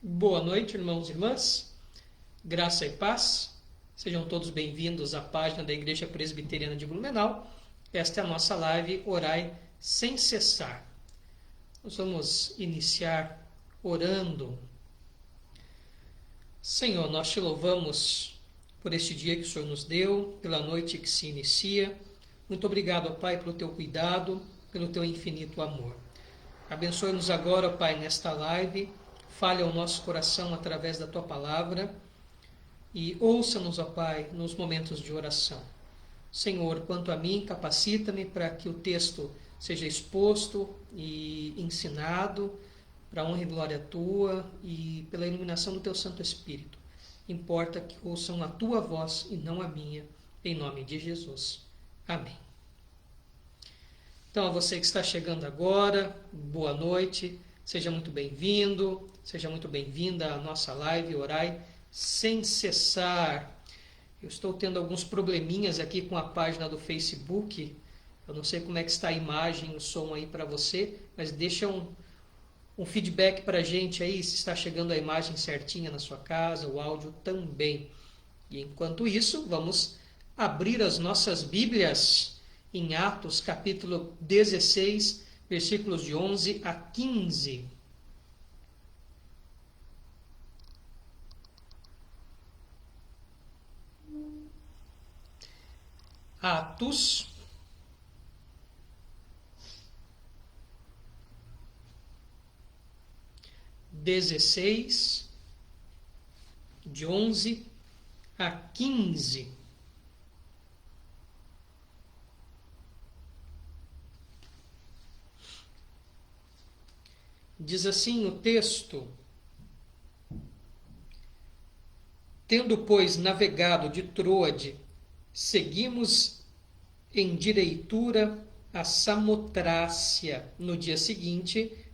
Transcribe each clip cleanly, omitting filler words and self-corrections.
Boa noite, irmãos e irmãs. Graça e paz. Sejam todos bem-vindos à página da Igreja Presbiteriana de Blumenau. Esta é a nossa live Orai Sem Cessar. Nós vamos iniciar orando. Senhor, nós te louvamos por este dia que o Senhor nos deu, pela noite que se inicia. Muito obrigado, ó Pai, pelo teu cuidado, pelo teu infinito amor. Abençoe-nos agora, ó Pai, nesta live. Fale ao nosso coração através da tua palavra e ouça-nos, ó Pai, nos momentos de oração. Senhor, quanto a mim, capacita-me para que o texto seja exposto e ensinado para a honra e glória tua e pela iluminação do teu Santo Espírito. Importa que ouçam a tua voz e não a minha, em nome de Jesus. Amém. Então, a você que está chegando agora, boa noite, seja muito bem-vindo, seja muito bem-vinda à nossa live Orai Sem Cessar. Eu estou tendo alguns probleminhas aqui com a página do Facebook. Eu não sei como é que está a imagem, o som aí para você, mas deixa um feedback para a gente aí, se está chegando a imagem certinha na sua casa, o áudio também. E enquanto isso, vamos abrir as nossas Bíblias em Atos, capítulo 16, versículos de 11 a 15. Atos 16, de 11 a 15. Diz assim o texto: Tendo, pois, navegado de Troade, seguimos em direitura a Samotrácia, no dia seguinte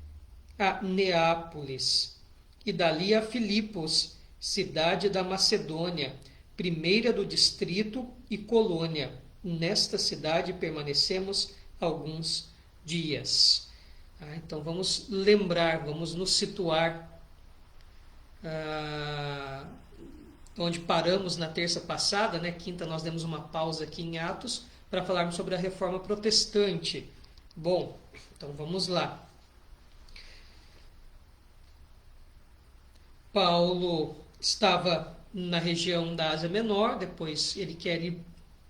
a Neápolis, e dali a Filipos, cidade da Macedônia, primeira do distrito e colônia. Nesta cidade permanecemos alguns dias. Então vamos lembrar, vamos nos situar onde paramos na terça passada, né? Quinta nós demos uma pausa aqui em Atos para falarmos sobre a Reforma Protestante. Bom, então vamos lá. Paulo estava na região da Ásia Menor, depois ele quer ir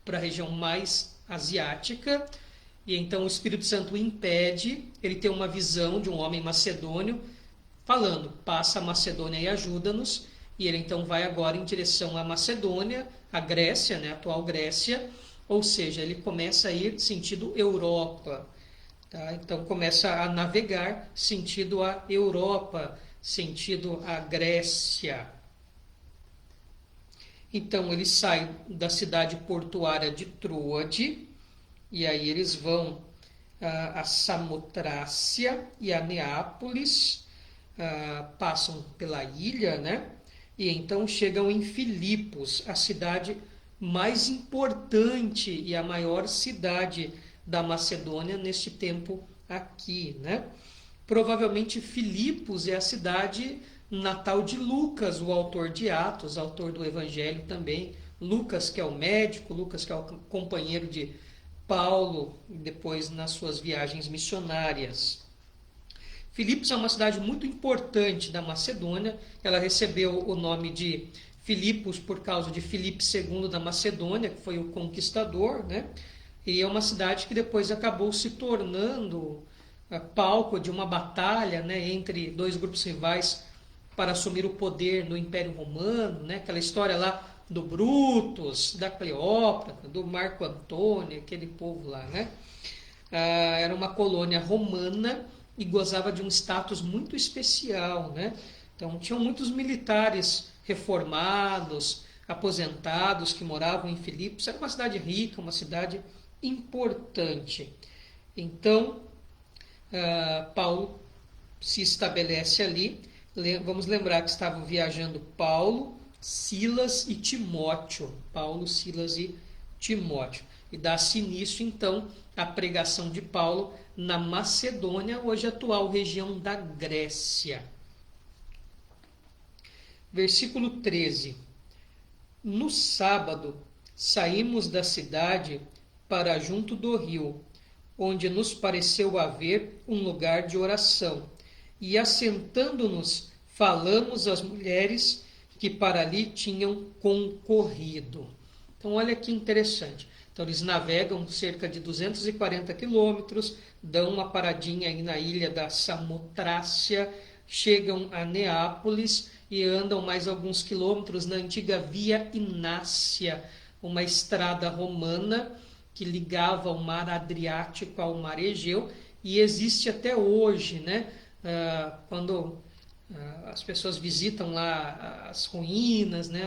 para a região mais asiática, e então o Espírito Santo o impede. Ele tem uma visão de um homem macedônio falando: passa a Macedônia e ajuda-nos. E ele então vai agora em direção à Macedônia, à Grécia, né, a atual Grécia, ou seja, ele começa a ir sentido Europa. Tá? Então começa a navegar sentido a Europa, sentido a Grécia. Então ele sai da cidade portuária de Troade, e aí eles vão a Samotrácia e a Neápolis, passam pela ilha, né? E então chegam em Filipos, a cidade mais importante e a maior cidade da Macedônia neste tempo aqui, né? Provavelmente Filipos é a cidade natal de Lucas, o autor de Atos, autor do Evangelho também. Lucas, que é o médico, Lucas, que é o companheiro de Paulo, depois nas suas viagens missionárias. Filipos é uma cidade muito importante da Macedônia. Ela recebeu o nome de Filipos por causa de Filipe II da Macedônia, que foi o conquistador, né? E é uma cidade que depois acabou se tornando palco de uma batalha, né, entre dois grupos rivais para assumir o poder no Império Romano, né? Aquela história lá do Brutus, da Cleópatra, do Marco Antônio, aquele povo lá, né? Era uma colônia romana e gozava de um status muito especial, né? Então tinham muitos militares reformados, aposentados que moravam em Filipos. Era uma cidade rica, uma cidade importante. Então Paulo se estabelece ali. Vamos lembrar que estavam viajando Paulo, Silas e Timóteo. Paulo, Silas e Timóteo. E dá-se início, então, à pregação de Paulo na Macedônia, hoje atual região da Grécia. Versículo 13. No sábado, saímos da cidade para junto do rio, onde nos pareceu haver um lugar de oração. E assentando-nos, falamos às mulheres que para ali tinham concorrido. Então, olha que interessante. Então, eles navegam cerca de 240 quilômetros, dão uma paradinha aí na ilha da Samotrácia, chegam a Neápolis e andam mais alguns quilômetros na antiga Via Inácia, uma estrada romana que ligava o mar Adriático ao mar Egeu e existe até hoje, né? Quando as pessoas visitam lá as ruínas, né?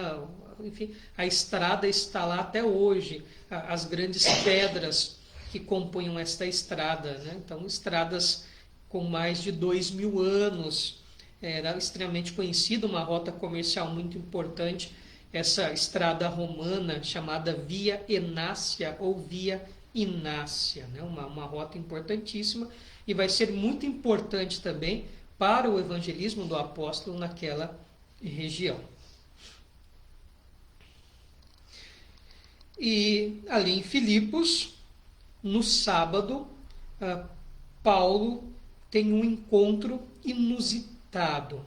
Enfim, a estrada está lá até hoje, as grandes pedras que compunham esta estrada, né? Então, estradas com mais de 2.000 anos, era extremamente conhecida, uma rota comercial muito importante, essa estrada romana chamada Via Enácia ou Via Inácia, né? uma rota importantíssima e vai ser muito importante também para o evangelismo do apóstolo naquela região. E ali em Filipos, no sábado, Paulo tem um encontro inusitado.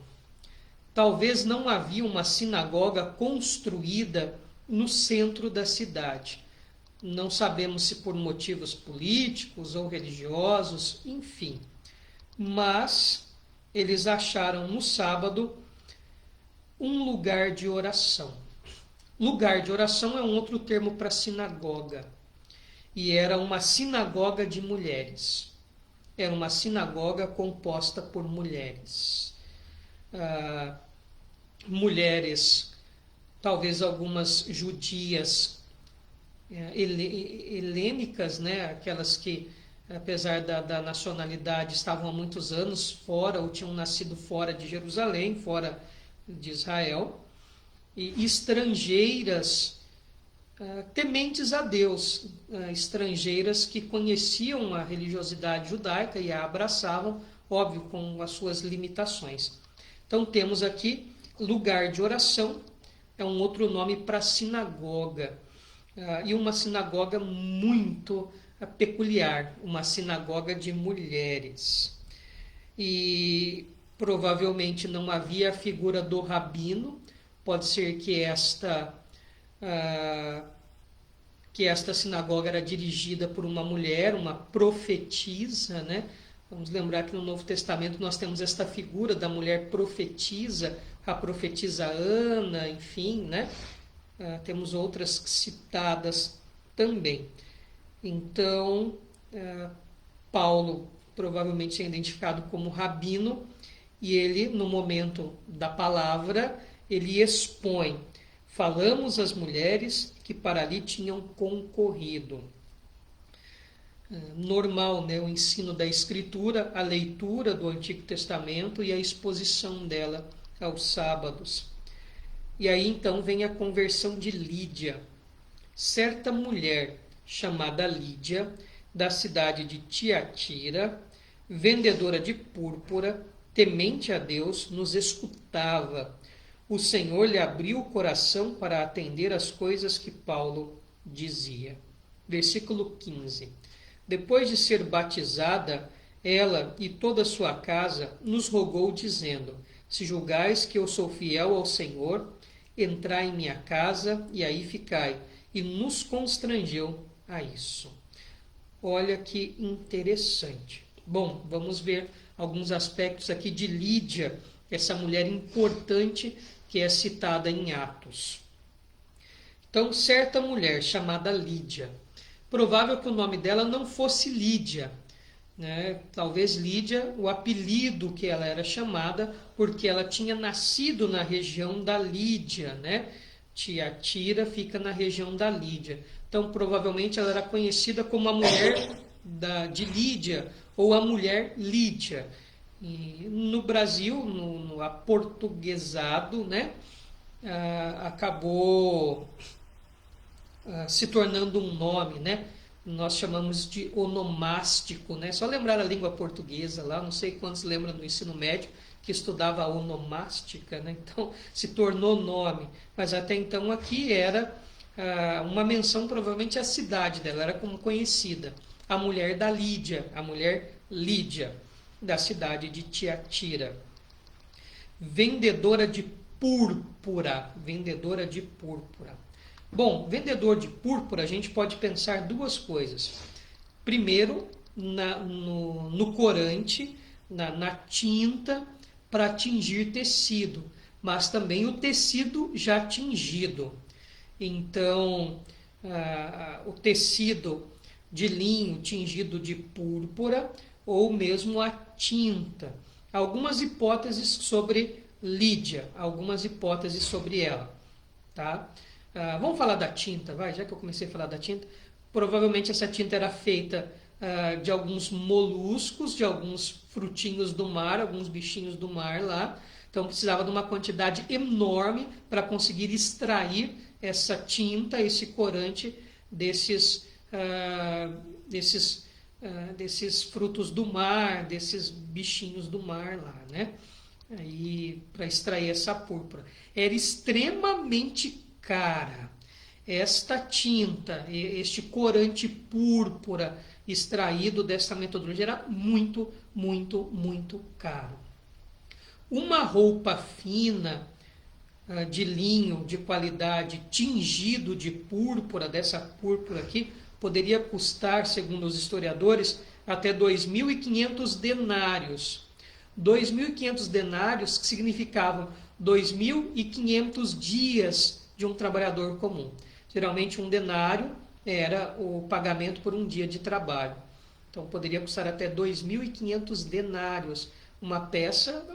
Talvez não havia uma sinagoga construída no centro da cidade. Não sabemos se por motivos políticos ou religiosos, enfim. Mas eles acharam no sábado um lugar de oração. Lugar de oração é um outro termo para sinagoga. E era uma sinagoga de mulheres. Era uma sinagoga composta por mulheres. Mulheres, talvez algumas judias helênicas, né? Aquelas que, apesar da nacionalidade, estavam há muitos anos fora ou tinham nascido fora de Jerusalém, fora de Israel, e estrangeiras tementes a Deus, estrangeiras que conheciam a religiosidade judaica e a abraçavam, óbvio, com as suas limitações. Então temos aqui lugar de oração, é um outro nome para sinagoga, e uma sinagoga muito peculiar, uma sinagoga de mulheres. E provavelmente não havia a figura do rabino, pode ser que esta sinagoga era dirigida por uma mulher, uma profetisa, né? Vamos lembrar que no Novo Testamento nós temos esta figura da mulher profetisa, a profetisa Ana, enfim, né? Temos outras citadas também. Então, Paulo provavelmente é identificado como rabino e ele, no momento da palavra, ele expõe: falamos às mulheres que para ali tinham concorrido. Normal, né? O ensino da Escritura, a leitura do Antigo Testamento e a exposição dela aos sábados. E aí então vem a conversão de Lídia. Certa mulher chamada Lídia, da cidade de Tiatira, vendedora de púrpura, temente a Deus, nos escutava. O Senhor lhe abriu o coração para atender às coisas que Paulo dizia. Versículo 15. Depois de ser batizada, ela e toda a sua casa nos rogou, dizendo: se julgais que eu sou fiel ao Senhor, entrai em minha casa e aí ficai. E nos constrangeu a isso. Olha que interessante. Bom, vamos ver alguns aspectos aqui de Lídia, essa mulher importante que é citada em Atos. Então, certa mulher chamada Lídia. Provável que o nome dela não fosse Lídia, né? Talvez Lídia, o apelido que ela era chamada, porque ela tinha nascido na região da Lídia, né? Tiatira fica na região da Lídia. Então, provavelmente ela era conhecida como a mulher de Lídia ou a mulher Lídia. E no Brasil, no aportuguesado, né? Acabou se tornando um nome, né? nós chamamos de onomástico, né? Só lembrar a língua portuguesa lá, não sei quantos lembram no ensino médio, que estudava a onomástica, né? Então se tornou nome, mas até então aqui era uma menção provavelmente à cidade dela, era como conhecida, a mulher da Lídia, a mulher Lídia, da cidade de Tiatira. Vendedora de púrpura, vendedora de púrpura. Bom, vendedor de púrpura, a gente pode pensar duas coisas. Primeiro, no corante, na tinta, para tingir tecido, mas também o tecido já tingido. Então, o tecido de linho tingido de púrpura ou mesmo a tinta. Algumas hipóteses sobre Lídia, algumas hipóteses sobre ela. Tá? Vamos falar da tinta, vai, já que eu comecei a falar da tinta. Provavelmente essa tinta era feita de alguns moluscos, de alguns frutinhos do mar, alguns bichinhos do mar lá. Então precisava de uma quantidade enorme para conseguir extrair essa tinta, esse corante desses frutos do mar, desses bichinhos do mar lá, né? Aí para extrair essa púrpura era extremamente cara. Esta tinta, este corante púrpura extraído dessa metodologia era muito, muito, muito caro. Uma roupa fina de linho de qualidade tingido de púrpura, dessa púrpura aqui, poderia custar, segundo os historiadores, até 2.500 denários. 2.500 denários que significavam 2.500 dias de um trabalhador comum. Geralmente um denário era o pagamento por um dia de trabalho. Então poderia custar até 2.500 denários uma peça.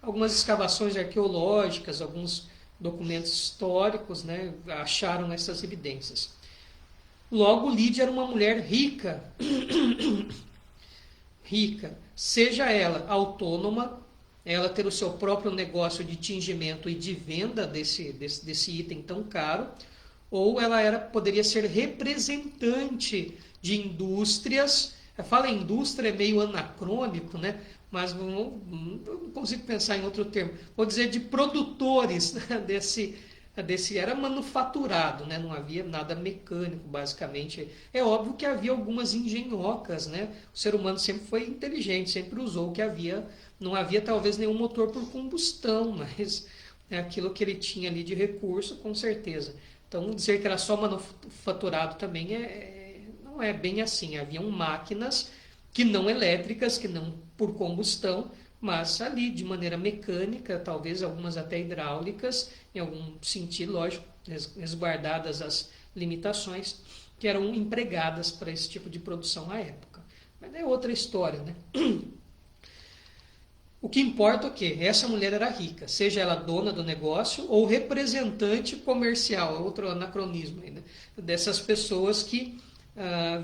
Algumas escavações arqueológicas, alguns documentos históricos, né, acharam essas evidências. Logo, Lídia era uma mulher rica, rica, seja ela autônoma, ela ter o seu próprio negócio de tingimento e de venda desse item tão caro, ou ela poderia ser representante de indústrias. Fala em indústria, é meio anacrônico, né? Mas não consigo pensar em outro termo. Vou dizer de produtores desse era manufaturado, né? Não havia nada mecânico, basicamente. É óbvio que havia algumas engenhocas, né? O ser humano sempre foi inteligente, sempre usou o que havia. Não havia talvez nenhum motor por combustão, mas aquilo que ele tinha ali de recurso, com certeza. Então, dizer que era só manufaturado também não é bem assim. Haviam máquinas que não elétricas, que não por combustão, mas ali de maneira mecânica, talvez algumas até hidráulicas, em algum sentido, lógico, resguardadas as limitações, que eram empregadas para esse tipo de produção à época. Mas é outra história, né? O que importa é que essa mulher era rica, seja ela dona do negócio ou representante comercial, outro anacronismo aí, né? Dessas pessoas que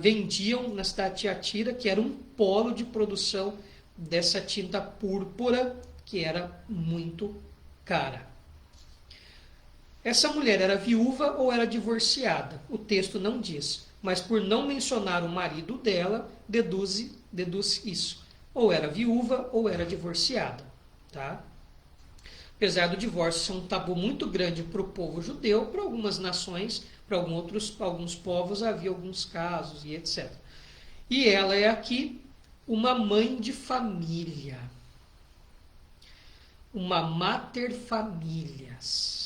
vendiam na cidade de Tiatira, que era um polo de produção dessa tinta púrpura, que era muito cara. Essa mulher era viúva ou era divorciada? O texto não diz, mas por não mencionar o marido dela, deduz isso. Ou era viúva ou era divorciada. Tá? Apesar do divórcio ser um tabu muito grande para o povo judeu, para algumas nações, para alguns povos havia alguns casos e etc. E ela é aqui uma mãe de família. Uma mater familias.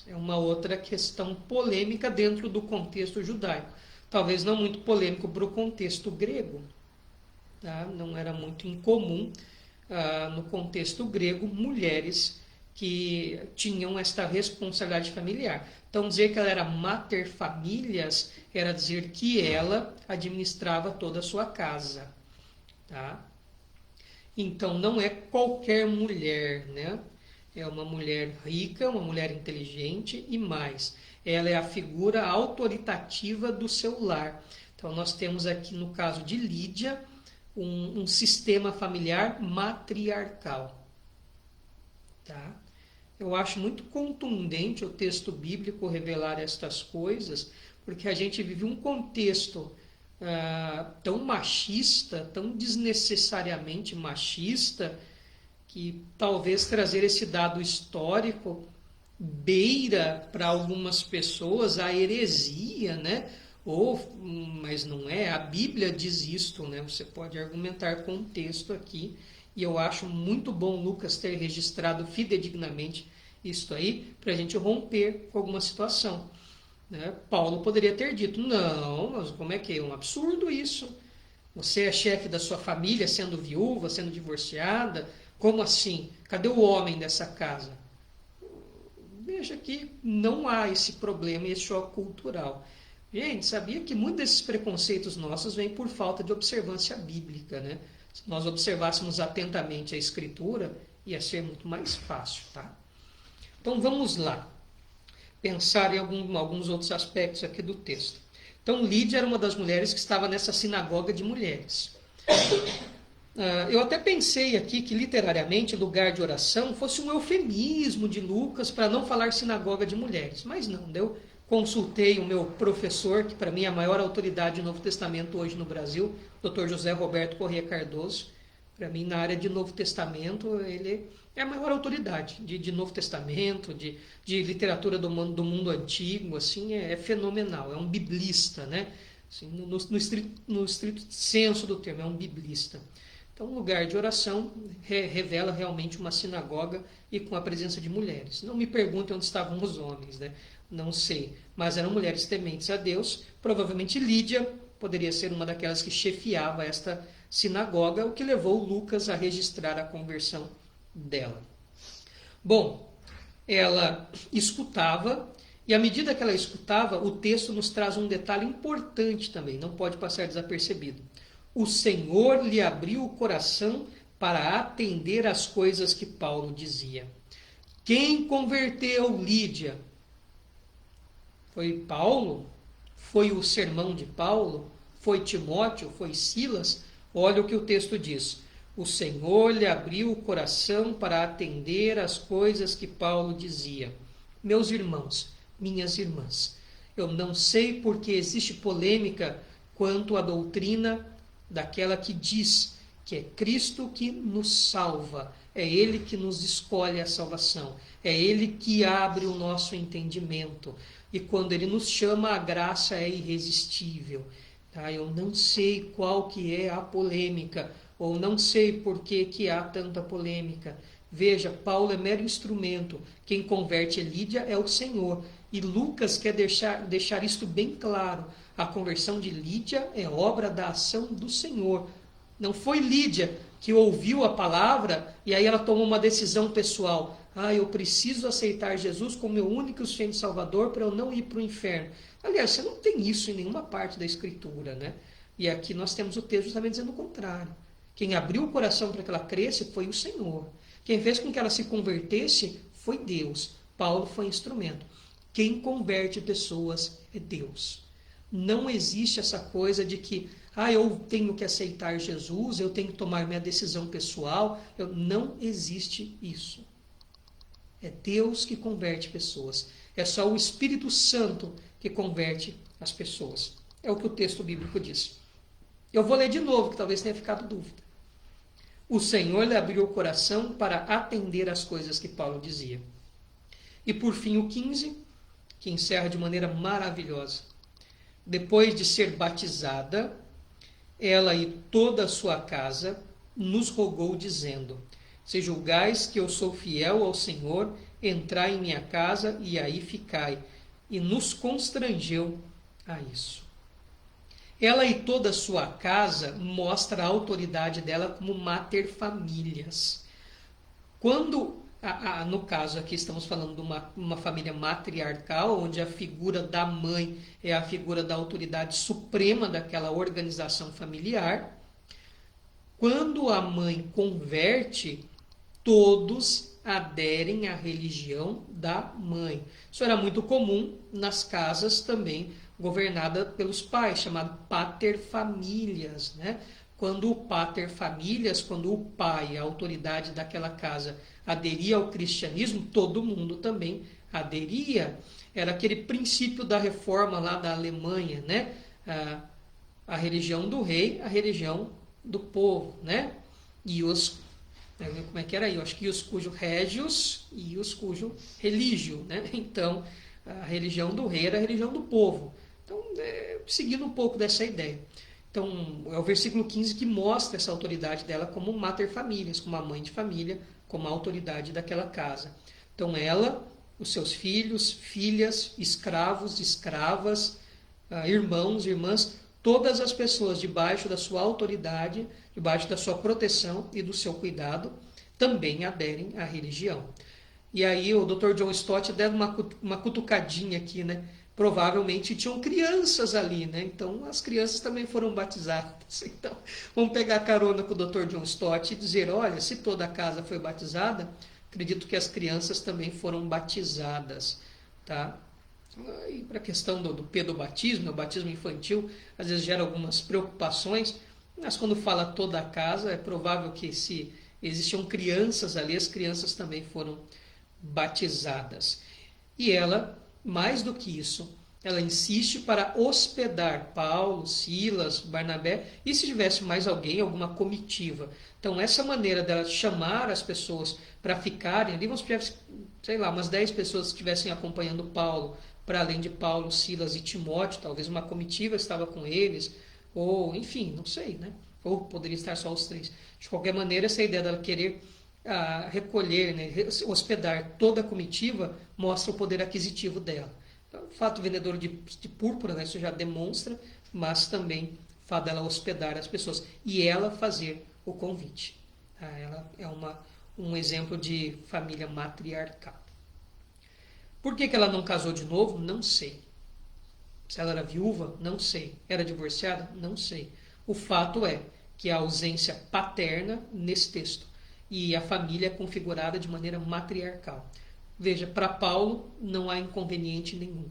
É uma outra questão polêmica dentro do contexto judaico. Talvez não muito polêmico para o contexto grego. Tá? Não era muito incomum no contexto grego mulheres que tinham esta responsabilidade familiar. Então, dizer que ela era mater familias era dizer que ela administrava toda a sua casa. Tá? Então, não é qualquer mulher, né? É uma mulher rica, uma mulher inteligente e mais. Ela é a figura autoritativa do seu lar. Então, nós temos aqui, no caso de Lídia, um sistema familiar matriarcal. Tá? Eu acho muito contundente o texto bíblico revelar estas coisas, porque a gente vive um contexto tão machista, tão desnecessariamente machista, que talvez trazer esse dado histórico beira para algumas pessoas a heresia, né? Mas não é, a Bíblia diz isto, né? Você pode argumentar com o texto aqui, e eu acho muito bom Lucas ter registrado fidedignamente isto aí, para a gente romper com alguma situação. Né? Paulo poderia ter dito, não, mas como é que é? Um absurdo isso. Você é chefe da sua família sendo viúva, sendo divorciada, como assim? Cadê o homem dessa casa? Veja que não há esse problema, esse choque cultural. Gente, sabia que muitos desses preconceitos nossos vêm por falta de observância bíblica, né? Se nós observássemos atentamente a Escritura, ia ser muito mais fácil, tá? Então vamos lá, pensar em alguns outros aspectos aqui do texto. Então Lídia era uma das mulheres que estava nessa sinagoga de mulheres. Eu até pensei aqui que literariamente lugar de oração fosse um eufemismo de Lucas para não falar sinagoga de mulheres, mas não, eu consultei o meu professor, que para mim é a maior autoridade do Novo Testamento hoje no Brasil, Dr. José Roberto Corrêa Cardoso. Para mim, na área de Novo Testamento, ele é a maior autoridade de Novo Testamento, de literatura do mundo antigo, assim, é fenomenal, é um biblista, né? Assim, no estrito senso do termo, é um biblista. Então, o lugar de oração revela realmente uma sinagoga e com a presença de mulheres. Não me perguntem onde estavam os homens, né? Não sei, mas eram mulheres tementes a Deus. Provavelmente Lídia poderia ser uma daquelas que chefiava esta sinagoga, o que levou Lucas a registrar a conversão dela. Bom, ela escutava, e à medida que ela escutava, o texto nos traz um detalhe importante também, não pode passar desapercebido. O Senhor lhe abriu o coração para atender às coisas que Paulo dizia. Quem converteu Lídia? Foi Paulo? Foi o sermão de Paulo? Foi Timóteo? Foi Silas? Olha o que o texto diz. O Senhor lhe abriu o coração para atender às coisas que Paulo dizia. Meus irmãos, minhas irmãs, eu não sei porque existe polêmica quanto à doutrina daquela que diz que é Cristo que nos salva, é Ele que nos escolhe a salvação, é Ele que abre o nosso entendimento, e quando Ele nos chama, a graça é irresistível. Tá? Eu não sei qual que é a polêmica, ou não sei por que há tanta polêmica. Veja, Paulo é mero instrumento, quem converte Lídia é o Senhor, e Lucas quer deixar isto bem claro. A conversão de Lídia é obra da ação do Senhor. Não foi Lídia que ouviu a palavra e aí ela tomou uma decisão pessoal. Eu preciso aceitar Jesus como meu único e suficiente Salvador para eu não ir para o inferno. Aliás, você não tem isso em nenhuma parte da Escritura, né? E aqui nós temos o texto justamente dizendo o contrário. Quem abriu o coração para que ela cresça foi o Senhor. Quem fez com que ela se convertesse foi Deus. Paulo foi instrumento. Quem converte pessoas é Deus. Não existe essa coisa de que eu tenho que aceitar Jesus, eu tenho que tomar minha decisão pessoal. Não existe isso. É Deus que converte pessoas. É só o Espírito Santo que converte as pessoas. É o que o texto bíblico diz. Eu vou ler de novo, que talvez tenha ficado dúvida. O Senhor lhe abriu o coração para atender às coisas que Paulo dizia. E por fim o 15, que encerra de maneira maravilhosa. Depois de ser batizada, ela e toda a sua casa nos rogou, dizendo: se julgais que eu sou fiel ao Senhor, entrai em minha casa e aí ficai. E nos constrangeu a isso. Ela e toda a sua casa mostra a autoridade dela como mater famílias. Quando no caso aqui estamos falando de uma família matriarcal, onde a figura da mãe é a figura da autoridade suprema daquela organização familiar. Quando a mãe converte, todos aderem à religião da mãe. Isso era muito comum nas casas também governadas pelos pais, chamado paterfamílias, né? Quando o paterfamílias, quando o pai, a autoridade daquela casa, aderia ao cristianismo, todo mundo também aderia. Era aquele princípio da reforma lá da Alemanha, né? a religião do rei, a religião do povo, né? E os, como é que era aí? Eu acho que os cujo regios e os cujo religio, né? Então, a religião do rei era a religião do povo. Então, seguindo um pouco dessa ideia. Então, é o versículo 15 que mostra essa autoridade dela como mater famílias, como a mãe de família, como a autoridade daquela casa. Então, ela, os seus filhos, filhas, escravos, escravas, irmãos, irmãs, todas as pessoas debaixo da sua autoridade, debaixo da sua proteção e do seu cuidado, também aderem à religião. E aí o Dr. John Stott deu uma cutucadinha aqui, né? Provavelmente tinham crianças ali, né? Então as crianças também foram batizadas. Então vamos pegar carona com o Dr. John Stott e dizer, olha, se toda a casa foi batizada, acredito que as crianças também foram batizadas, tá? E para a questão do pedobatismo, o batismo infantil, às vezes gera algumas preocupações, mas quando fala toda a casa, é provável que se existiam crianças ali, as crianças também foram batizadas. E ela, mais do que isso, ela insiste para hospedar Paulo, Silas, Barnabé, e se tivesse mais alguém, alguma comitiva. Então, essa maneira dela chamar as pessoas para ficarem ali, vamos tivesse, sei lá, umas 10 pessoas que estivessem acompanhando Paulo, para além de Paulo, Silas e Timóteo, talvez uma comitiva estava com eles, ou enfim, não sei, né? Ou poderia estar só os 3. De qualquer maneira, essa ideia dela querer recolher, né, hospedar toda a comitiva, mostra o poder aquisitivo dela. Então, o fato vendedor de púrpura, né, isso já demonstra, mas também o fato dela hospedar as pessoas e ela fazer o convite. Ela é um exemplo de família matriarcal. Por que ela não casou de novo? Não sei. Se ela era viúva? Não sei. Era divorciada? Não sei. O fato é que a ausência paterna nesse texto e a família é configurada de maneira matriarcal. Veja, para Paulo não há inconveniente nenhum.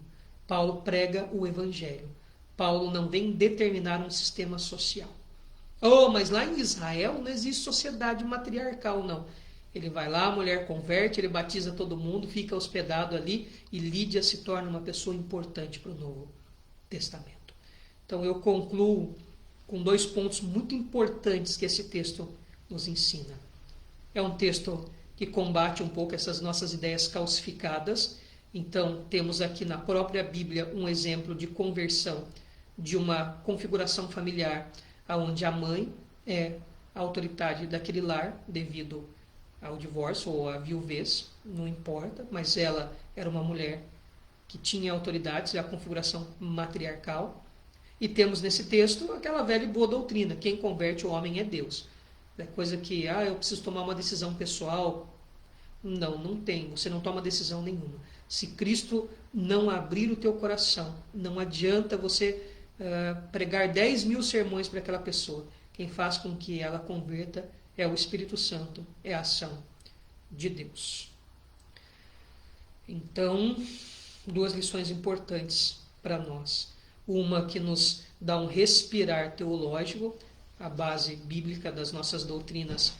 Paulo prega o evangelho. Paulo não vem determinar um sistema social. Oh, mas lá em Israel não existe sociedade matriarcal, não. Ele vai lá, a mulher converte, ele batiza todo mundo, fica hospedado ali e Lídia se torna uma pessoa importante para o Novo Testamento. Então eu concluo com 2 pontos muito importantes que esse texto nos ensina. É um texto que combate um pouco essas nossas ideias calcificadas. Então temos aqui na própria Bíblia um exemplo de conversão de uma configuração familiar onde a mãe é a autoridade daquele lar devido ao divórcio ou à viuvez, não importa, mas ela era uma mulher que tinha autoridades, é a configuração matriarcal. E temos nesse texto aquela velha e boa doutrina, quem converte o homem é Deus. É coisa que, eu preciso tomar uma decisão pessoal. Não, não tem, você não toma decisão nenhuma. Se Cristo não abrir o teu coração, não adianta você pregar 10.000 sermões para aquela pessoa. Quem faz com que ela converta é o Espírito Santo, é a ação de Deus. Então, 2 lições importantes para nós. Uma que nos dá um respirar teológico, a base bíblica das nossas doutrinas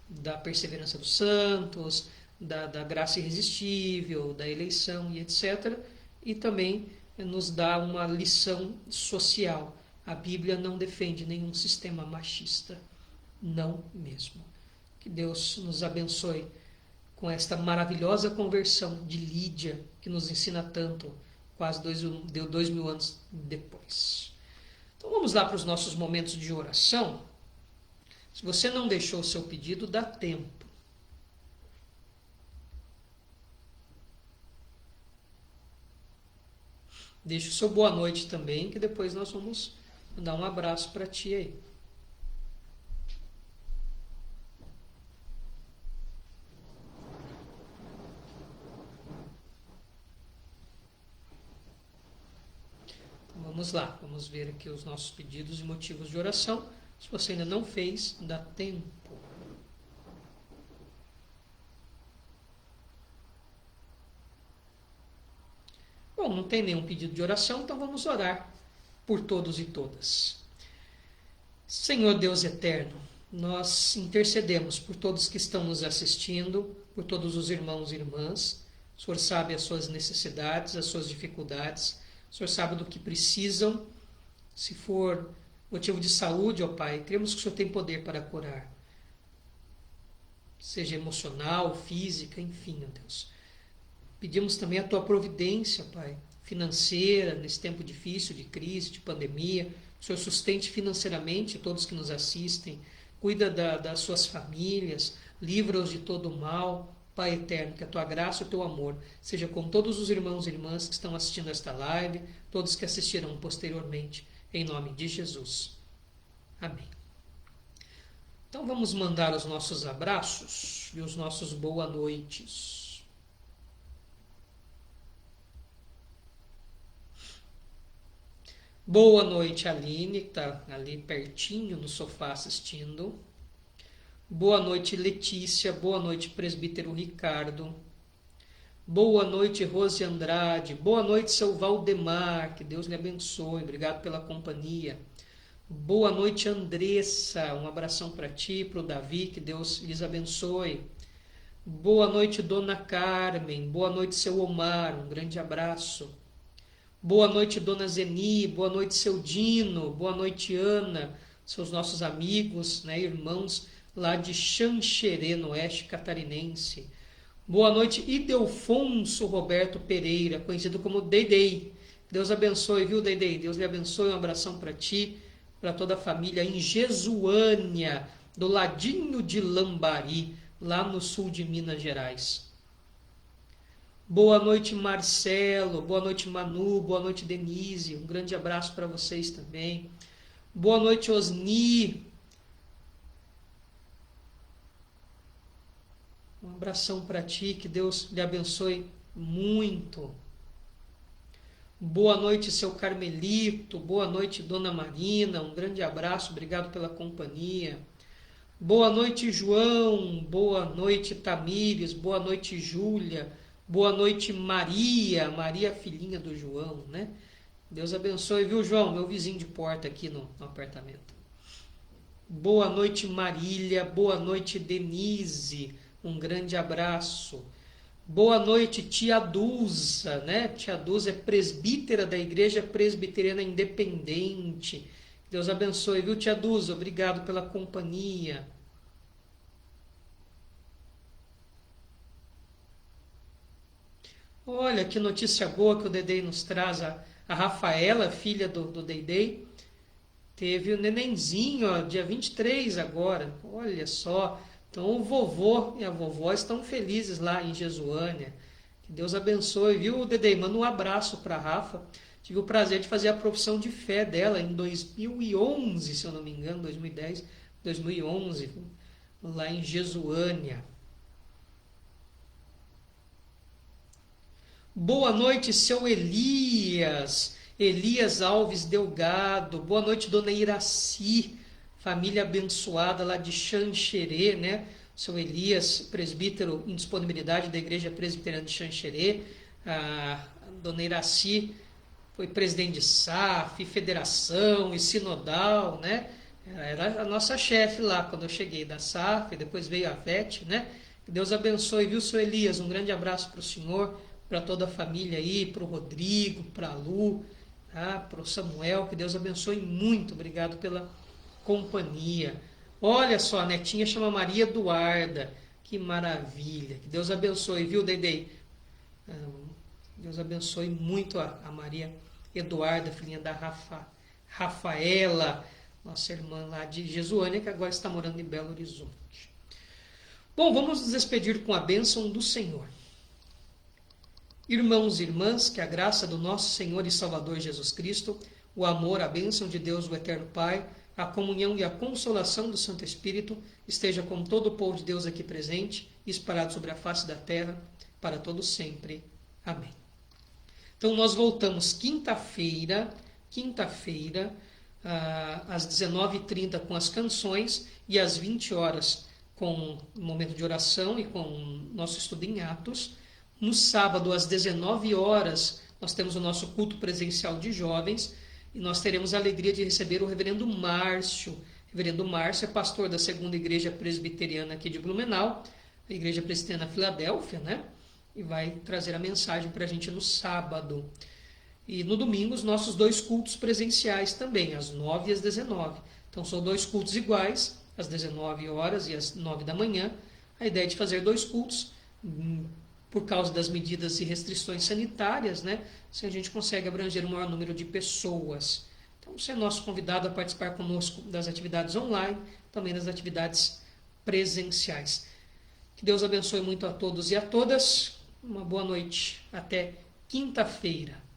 da perseverança dos santos, da graça irresistível, da eleição e etc. E também nos dá uma lição social. A Bíblia não defende nenhum sistema machista. Não mesmo. Que Deus nos abençoe com esta maravilhosa conversão de Lídia, que nos ensina tanto, quase 2.000 anos depois. Então vamos lá para os nossos momentos de oração. Se você não deixou o seu pedido, dá tempo. Deixe o seu boa noite também, que depois nós vamos dar um abraço para ti aí. Vamos lá, vamos ver aqui os nossos pedidos e motivos de oração. Se você ainda não fez, dá tempo. Bom, não tem nenhum pedido de oração, então vamos orar por todos e todas. Senhor Deus eterno, nós intercedemos por todos que estão nos assistindo, por todos os irmãos e irmãs. O Senhor sabe as suas necessidades, as suas dificuldades. O Senhor sabe do que precisam. Se for motivo de saúde, ó Pai, cremos que o Senhor tem poder para curar. Seja emocional, física, enfim, ó Deus. Pedimos também a Tua providência, Pai, financeira, nesse tempo difícil, de crise, de pandemia. O Senhor sustente financeiramente todos que nos assistem, cuida das suas famílias, livra-os de todo o mal. Pai eterno, que a Tua graça e o Teu amor seja com todos os irmãos e irmãs que estão assistindo esta live, todos que assistirão posteriormente, em nome de Jesus. Amém. Então vamos mandar os nossos abraços e os nossos boa noites. Boa noite, Aline, que está ali pertinho no sofá assistindo. Boa noite, Letícia. Boa noite, presbítero Ricardo. Boa noite, Rose Andrade. Boa noite, seu Valdemar. Que Deus lhe abençoe. Obrigado pela companhia. Boa noite, Andressa. Um abração para ti, para o Davi. Que Deus lhes abençoe. Boa noite, Dona Carmen. Boa noite, seu Omar. Um grande abraço. Boa noite, Dona Zeni. Boa noite, seu Dino. Boa noite, Ana. Seus nossos amigos, né, irmãos lá de Xanxerê, no oeste catarinense. Boa noite, Idelfonso Roberto Pereira, conhecido como Deidei. Deus abençoe, viu, Deidei? Deus lhe abençoe. Um abração para ti, para toda a família em Jesuânia, do ladinho de Lambari, lá no sul de Minas Gerais. Boa noite, Marcelo. Boa noite, Manu. Boa noite, Denise. Um grande abraço para vocês também. Boa noite, Osni. Um abração para ti, que Deus lhe abençoe muito. Boa noite, seu Carmelito. Boa noite, Dona Marina. Um grande abraço, obrigado pela companhia. Boa noite, João. Boa noite, Tamires. Boa noite, Júlia. Boa noite, Maria. Maria, filhinha do João, né? Deus abençoe, viu, João? Meu vizinho de porta aqui no apartamento. Boa noite, Marília. Boa noite, Denise. Um grande abraço. Boa noite, tia Dulza, né? Tia Dulza é presbítera da Igreja Presbiteriana Independente. Deus abençoe, viu, tia Dulza? Obrigado pela companhia. Olha que notícia boa que o Dedei nos traz. A Rafaela, filha do Dedei, teve o nenenzinho, ó, dia 23 agora. Olha só. Então o vovô e a vovó estão felizes lá em Jesuânia. Que Deus abençoe, viu, Dedei? Manda um abraço para a Rafa. Tive o prazer de fazer a profissão de fé dela em 2011, se eu não me engano, 2010, 2011, lá em Jesuânia. Boa noite, seu Elias. Elias Alves Delgado. Boa noite, dona Iraci. Família abençoada lá de Xanxerê, né? Seu Elias, presbítero em disponibilidade da Igreja Presbiteriana de Xanxerê. A dona Iraci foi presidente de SAF, federação e sinodal, né? Era a nossa chefe lá quando eu cheguei da SAF, depois veio a VET, né? Que Deus abençoe, viu, seu Elias? Um grande abraço para o senhor, para toda a família aí, para o Rodrigo, para a Lu, tá? Para o Samuel, que Deus abençoe muito. Obrigado pela companhia. Olha só, a netinha chama Maria Eduarda. Que maravilha. Que Deus abençoe, viu, Dedei? Deus abençoe muito a Maria Eduarda, filhinha da Rafaela, nossa irmã lá de Jesuânia, que agora está morando em Belo Horizonte. Bom, vamos nos despedir com a bênção do Senhor. Irmãos e irmãs, que a graça do nosso Senhor e Salvador Jesus Cristo, o amor, a bênção de Deus, o Eterno Pai, a comunhão e a consolação do Santo Espírito esteja com todo o povo de Deus aqui presente e espalhado sobre a face da terra, para todo sempre. Amém. Então nós voltamos quinta-feira, às 19h30 com as canções e às 20 horas com o momento de oração e com o nosso estudo em Atos. No sábado, às 19 horas, nós temos o nosso culto presencial de jovens e nós teremos a alegria de receber o reverendo Márcio. O reverendo Márcio é pastor da segunda igreja presbiteriana aqui de Blumenau, a igreja presbiteriana Filadélfia, né? E vai trazer a mensagem para a gente no sábado. E no domingo, os nossos 2 cultos presenciais também, às 9 e às 19. Então, são 2 cultos iguais, às 19 horas e às 9 da manhã. A ideia é de fazer 2 cultos, por causa das medidas e restrições sanitárias, né? Se a gente consegue abranger um maior número de pessoas. Então, você é nosso convidado a participar conosco das atividades online, também das atividades presenciais. Que Deus abençoe muito a todos e a todas. Uma boa noite. Até quinta-feira.